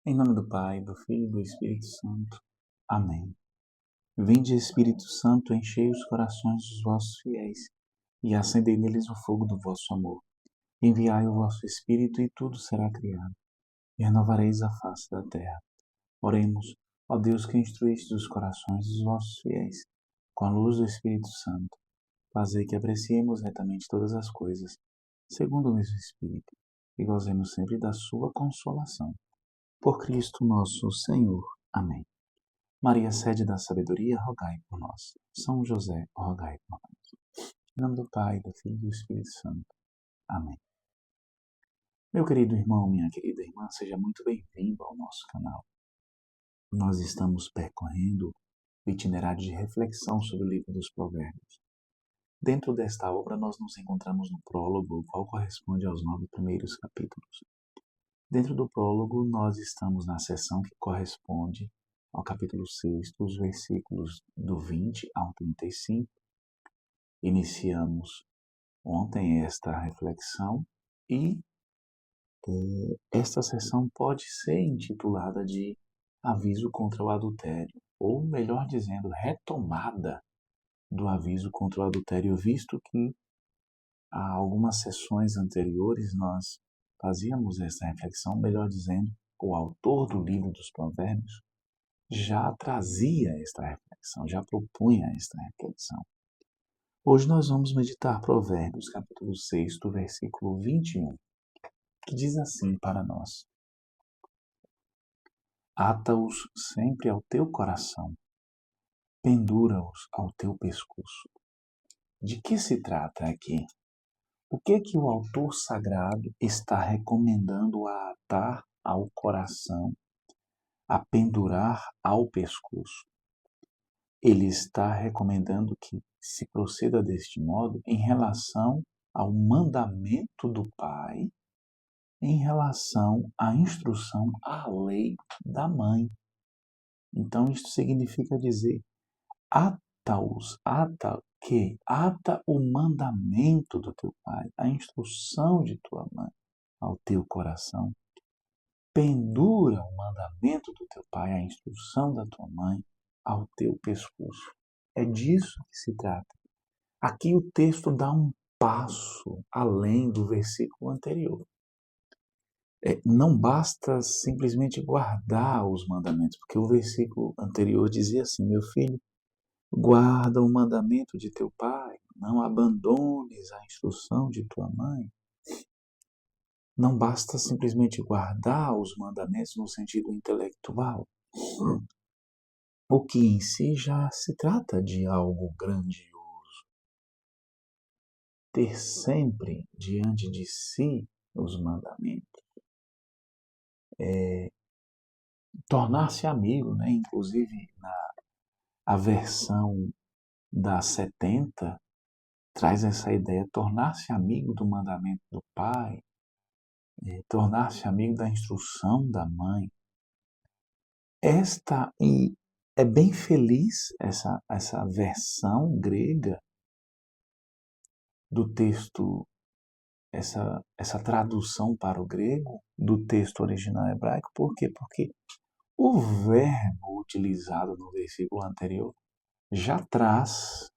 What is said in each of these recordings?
Em nome do Pai, do Filho e do Espírito Santo. Amém. Vinde, Espírito Santo, enchei os corações dos vossos fiéis e acendei neles o fogo do vosso amor. Enviai o vosso Espírito e tudo será criado, e renovareis a face da terra. Oremos, ó Deus que instruíste os corações dos vossos fiéis, com a luz do Espírito Santo, fazei que apreciemos retamente todas as coisas, segundo o mesmo Espírito, e gozemos sempre da sua consolação. Por Cristo nosso Senhor. Amém. Maria, sede da sabedoria, rogai por nós. São José, rogai por nós. Em nome do Pai, do Filho e do Espírito Santo. Amém. Meu querido irmão, minha querida irmã, seja muito bem-vindo ao nosso canal. Nós estamos percorrendo o itinerário de reflexão sobre o livro dos Provérbios. Dentro desta obra, nós nos encontramos no prólogo, o qual corresponde aos 9 primeiros capítulos. Dentro do prólogo, nós estamos na seção que corresponde ao capítulo 6, os versículos do 20 ao 35. Iniciamos ontem esta reflexão e esta sessão pode ser intitulada de Aviso contra o Adultério, ou melhor dizendo, retomada do aviso contra o adultério, visto que há algumas sessões anteriores nós fazíamos essa reflexão, melhor dizendo, o autor do livro dos Provérbios já trazia esta reflexão, já propunha esta reflexão. Hoje nós vamos meditar Provérbios, capítulo 6, do versículo 21, que diz assim para nós: Ata-os sempre ao teu coração, pendura-os ao teu pescoço. De que se trata aqui? O que o autor sagrado está recomendando a atar ao coração, a pendurar ao pescoço? Ele está recomendando que se proceda deste modo em relação ao mandamento do Pai, em relação à instrução, à lei da mãe. Então, isto significa dizer, ata-os, ata o mandamento do teu pai, a instrução de tua mãe ao teu coração. Pendura o mandamento do teu pai, a instrução da tua mãe ao teu pescoço. É disso que se trata. Aqui o texto dá um passo além do versículo anterior. Não basta simplesmente guardar os mandamentos, porque o versículo anterior dizia assim: meu filho, guarda o mandamento de teu pai, não abandones a instrução de tua mãe. Não basta simplesmente guardar os mandamentos no sentido intelectual, o que em si já se trata de algo grandioso. Ter sempre diante de si os mandamentos. Tornar-se amigo, né? Inclusive a versão da 70 traz essa ideia, tornar-se amigo do mandamento do pai, tornar-se amigo da instrução da mãe. É bem feliz essa versão grega do texto, essa tradução para o grego do texto original hebraico. Por quê? Porque o verbo utilizado no versículo anterior já traz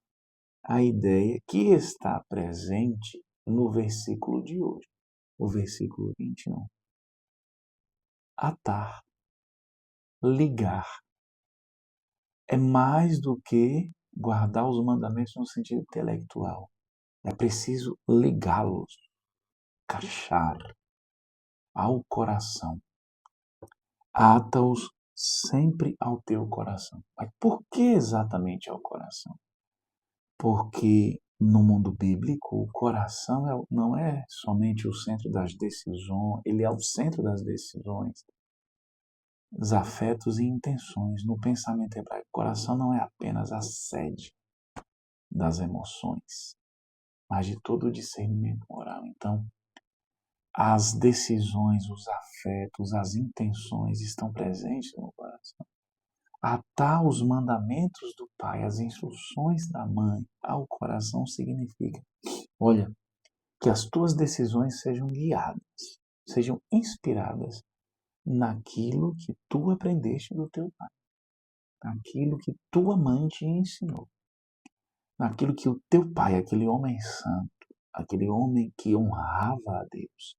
a ideia que está presente no versículo de hoje, o versículo 21. Atar, ligar. É mais do que guardar os mandamentos no sentido intelectual. É preciso ligá-los, encaixar ao coração. Ata-os sempre ao teu coração. Mas por que exatamente ao coração? Porque no mundo bíblico, o coração não é somente o centro das decisões, ele é o centro das decisões, os afetos e intenções. No pensamento hebraico, o coração não é apenas a sede das emoções, mas de todo o discernimento moral. Então, as decisões, os afetos, as intenções estão presentes no coração. Atar os mandamentos do pai, as instruções da mãe ao coração significa, olha, que as tuas decisões sejam guiadas, sejam inspiradas naquilo que tu aprendeste do teu pai, naquilo que tua mãe te ensinou, naquilo que o teu pai, aquele homem santo, aquele homem que honrava a Deus,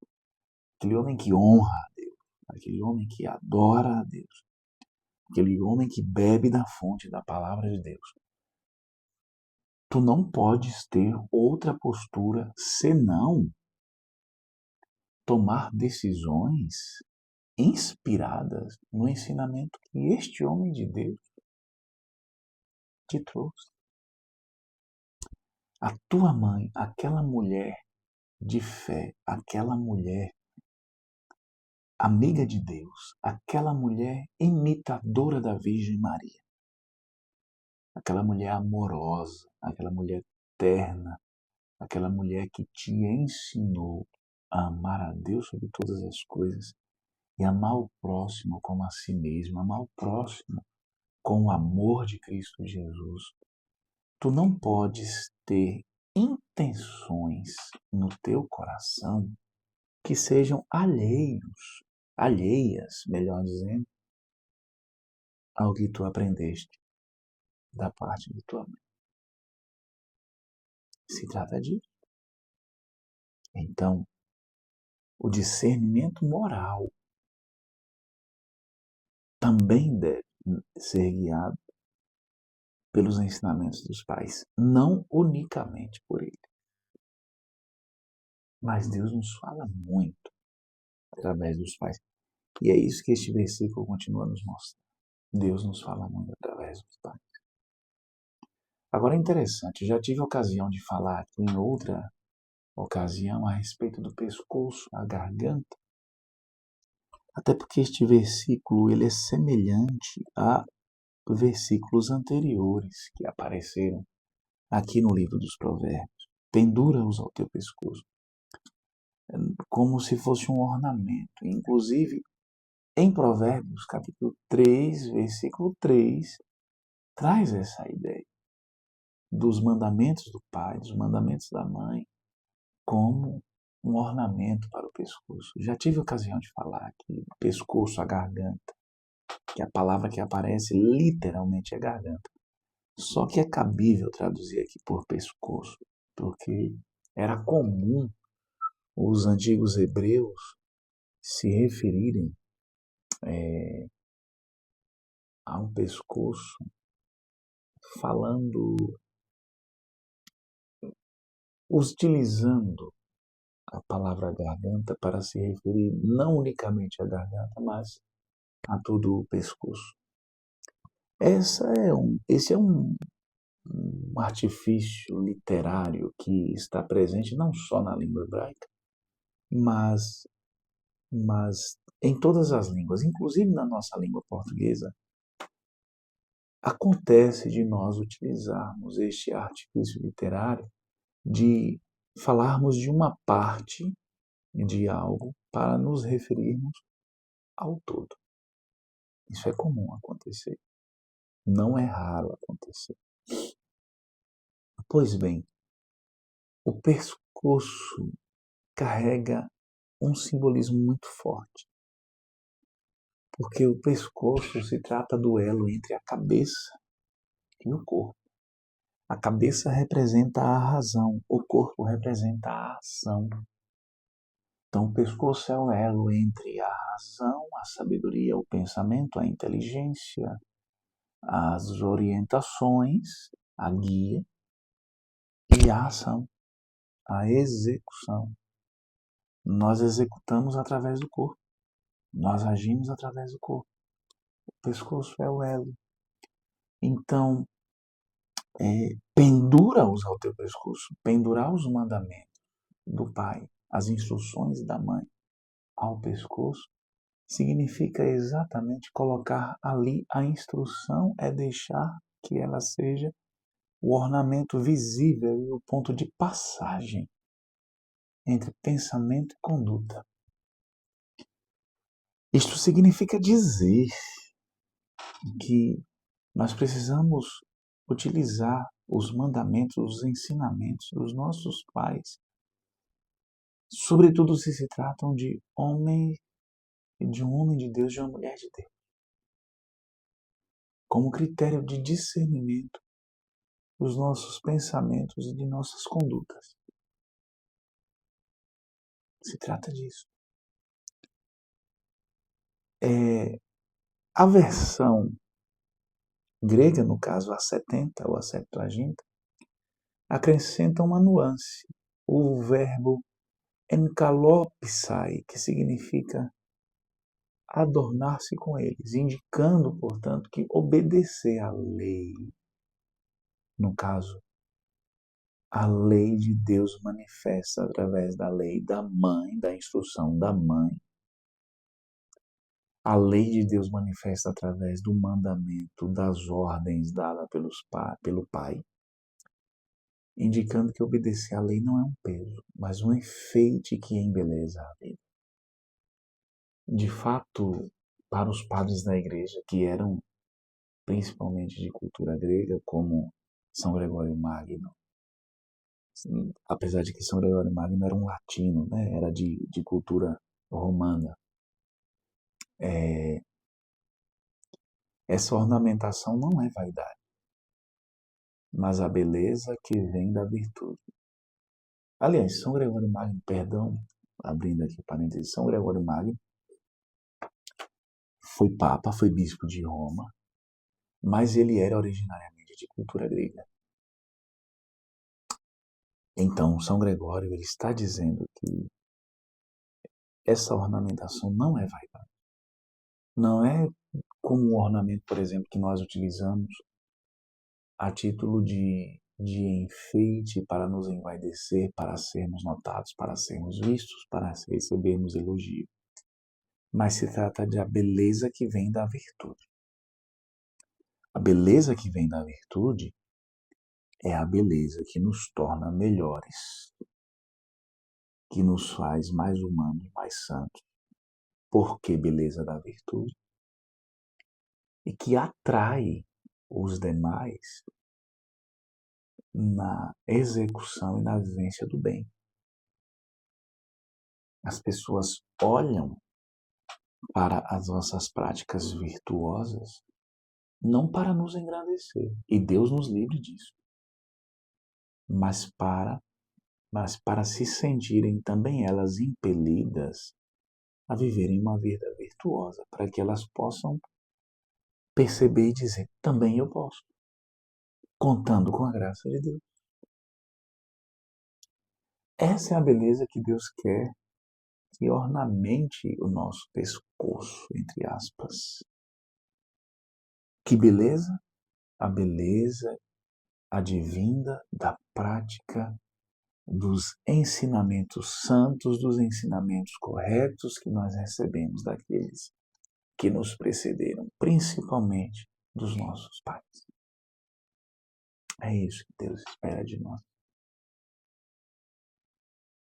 aquele homem que honra a Deus, aquele homem que adora a Deus, aquele homem que bebe da fonte da palavra de Deus. Tu não podes ter outra postura senão tomar decisões inspiradas no ensinamento que este homem de Deus te trouxe. A tua mãe, aquela mulher de fé, aquela mulher amiga de Deus, aquela mulher imitadora da Virgem Maria, aquela mulher amorosa, aquela mulher terna, aquela mulher que te ensinou a amar a Deus sobre todas as coisas e amar o próximo como a si mesmo, amar o próximo com o amor de Cristo Jesus. Tu não podes ter intenções no teu coração que sejam alheias, melhor dizendo, ao que tu aprendeste da parte de tua mãe. Se trata disso. Então, o discernimento moral também deve ser guiado pelos ensinamentos dos pais, não unicamente por ele. Mas Deus nos fala muito através dos pais. E é isso que este versículo continua nos mostrando. Deus nos fala muito através dos pais. Agora é interessante, já tive a ocasião de falar aqui em outra ocasião a respeito do pescoço, a garganta, até porque este versículo ele é semelhante a versículos anteriores que apareceram aqui no livro dos Provérbios. Pendura-os ao teu pescoço, como se fosse um ornamento. Inclusive, em Provérbios, capítulo 3, versículo 3, traz essa ideia dos mandamentos do pai, dos mandamentos da mãe, como um ornamento para o pescoço. Já tive a ocasião de falar aqui, pescoço, a garganta, que a palavra que aparece literalmente é garganta. Só que é cabível traduzir aqui por pescoço, porque era comum os antigos hebreus se referirem a um pescoço falando, utilizando a palavra garganta para se referir não unicamente à garganta, mas a todo o pescoço. Esse é um artifício literário que está presente não só na língua hebraica, mas em todas as línguas, inclusive na nossa língua portuguesa. Acontece de nós utilizarmos este artifício literário de falarmos de uma parte de algo para nos referirmos ao todo. Isso é comum acontecer. Não é raro acontecer. Pois bem, o pescoço carrega um simbolismo muito forte, porque o pescoço se trata do elo entre a cabeça e o corpo. A cabeça representa a razão, o corpo representa a ação. Então, o pescoço é o elo entre a razão, a sabedoria, o pensamento, a inteligência, as orientações, a guia e a ação, a execução. Nós executamos através do corpo, nós agimos através do corpo. O pescoço é o elo. Então, pendura-os ao teu pescoço, pendurar os mandamentos do pai, as instruções da mãe ao pescoço, significa exatamente colocar ali a instrução, é deixar que ela seja o ornamento visível e o ponto de passagem entre pensamento e conduta. Isto significa dizer que nós precisamos utilizar os mandamentos, os ensinamentos dos nossos pais, sobretudo se tratam de homens e de um homem de Deus e de uma mulher de Deus, como critério de discernimento dos nossos pensamentos e de nossas condutas. Se trata disso. A versão grega, no caso a 70 ou a Septuaginta, acrescenta uma nuance, o verbo enkalopsai, que significa adornar-se com eles, indicando, portanto, que obedecer à lei, no caso, a lei de Deus manifesta através da lei da mãe, da instrução da mãe, a lei de Deus manifesta através do mandamento, das ordens dadas pelo Pai, indicando que obedecer à lei não é um peso, mas um enfeite que embeleza a vida. De fato, para os padres da igreja, que eram principalmente de cultura grega, como São Gregório Magno, apesar de que São Gregório Magno era um latino, né? Era de cultura romana, essa ornamentação não é vaidade, mas a beleza que vem da virtude. Aliás, São Gregório Magno, perdão, abrindo aqui o parênteses, São Gregório Magno foi papa, foi bispo de Roma, mas ele era originariamente de cultura grega. Então, São Gregório ele está dizendo que essa ornamentação não é vaidade. Não é como o ornamento, por exemplo, que nós utilizamos a título de enfeite para nos envaidecer, para sermos notados, para sermos vistos, para recebermos elogio. Mas se trata da beleza que vem da virtude. A beleza que vem da virtude é a beleza que nos torna melhores, que nos faz mais humanos, mais santos. Por que beleza da virtude? E que atrai os demais na execução e na vivência do bem. As pessoas olham para as nossas práticas virtuosas não para nos engrandecer, e Deus nos livre disso, mas para se sentirem também elas impelidas a viverem uma vida virtuosa, para que elas possam perceber e dizer, também eu posso, contando com a graça de Deus. Essa é a beleza que Deus quer que ornamente o nosso pescoço, entre aspas. Que beleza? A beleza advinda da prática dos ensinamentos santos, dos ensinamentos corretos que nós recebemos daqueles que nos precederam, principalmente dos nossos pais. É isso que Deus espera de nós.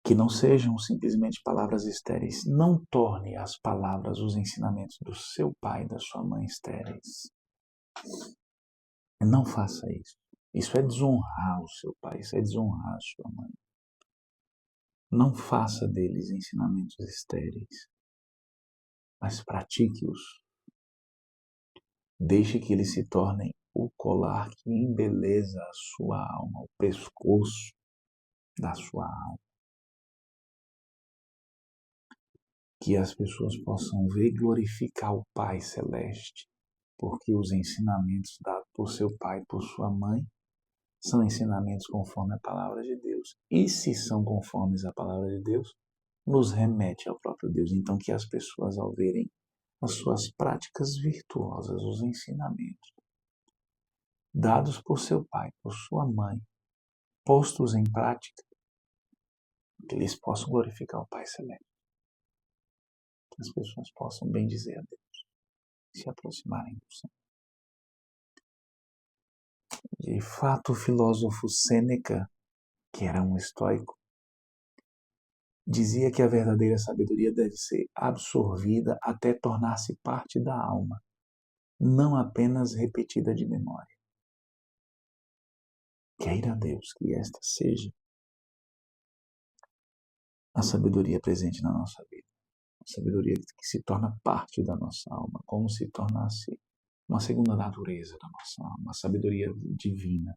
Que não sejam simplesmente palavras estéreis. Não torne as palavras, os ensinamentos do seu pai e da sua mãe estéreis. Não faça isso. Isso é desonrar o seu pai, isso é desonrar a sua mãe. Não faça deles ensinamentos estéreis, mas pratique-os. Deixe que eles se tornem o colar que embeleza a sua alma, o pescoço da sua alma. Que as pessoas possam ver e glorificar o Pai Celeste, porque os ensinamentos dados por seu pai e por sua mãe são ensinamentos conforme a palavra de Deus. E se são conformes à palavra de Deus, nos remete ao próprio Deus. Então que as pessoas, ao verem as suas práticas virtuosas, os ensinamentos dados por seu pai, por sua mãe, postos em prática, que eles possam glorificar o Pai Celeste. Que as pessoas possam bendizer a Deus, se aproximarem do Senhor. De fato, o filósofo Sêneca, que era um estoico, dizia que a verdadeira sabedoria deve ser absorvida até tornar-se parte da alma, não apenas repetida de memória. Queira Deus que esta seja a sabedoria presente na nossa vida. sabedoria que se torna parte da nossa alma, como se tornasse uma segunda natureza da nossa alma, uma sabedoria divina,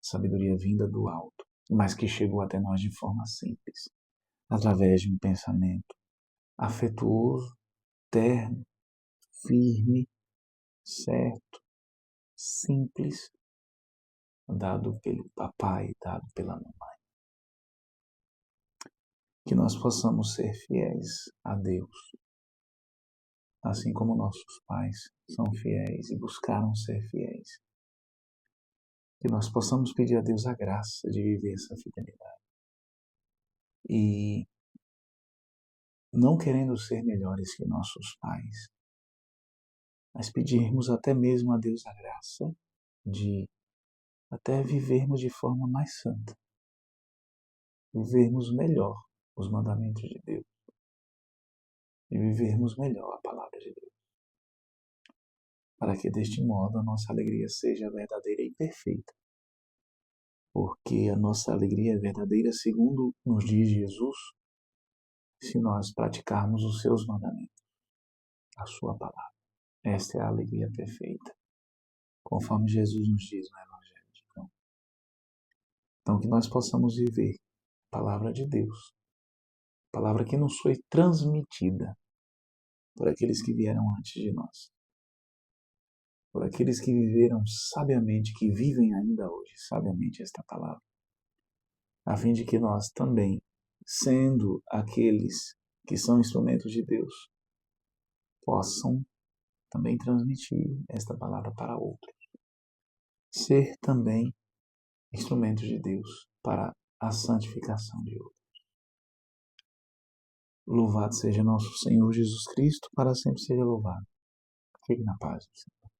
sabedoria vinda do alto, mas que chegou até nós de forma simples, através de um pensamento afetuoso, terno, firme, certo, simples, dado pelo papai, dado pela mamãe. Que nós possamos ser fiéis a Deus, assim como nossos pais são fiéis e buscaram ser fiéis. Que nós possamos pedir a Deus a graça de viver essa fidelidade. E não querendo ser melhores que nossos pais, mas pedirmos até mesmo a Deus a graça de até vivermos de forma mais santa, vivermos melhor os mandamentos de Deus e vivermos melhor a palavra de Deus, para que deste modo a nossa alegria seja verdadeira e perfeita, porque a nossa alegria é verdadeira segundo nos diz Jesus, se nós praticarmos os seus mandamentos, a sua palavra. Esta é a alegria perfeita, conforme Jesus nos diz no Evangelho. Então que nós possamos viver a palavra de Deus, a palavra que nos foi transmitida por aqueles que vieram antes de nós, por aqueles que viveram sabiamente, que vivem ainda hoje sabiamente esta palavra, a fim de que nós também, sendo aqueles que são instrumentos de Deus, possam também transmitir esta palavra para outros. Ser também instrumentos de Deus para a santificação de outros. Louvado seja nosso Senhor Jesus Cristo, para sempre seja louvado. Fique na paz do Senhor.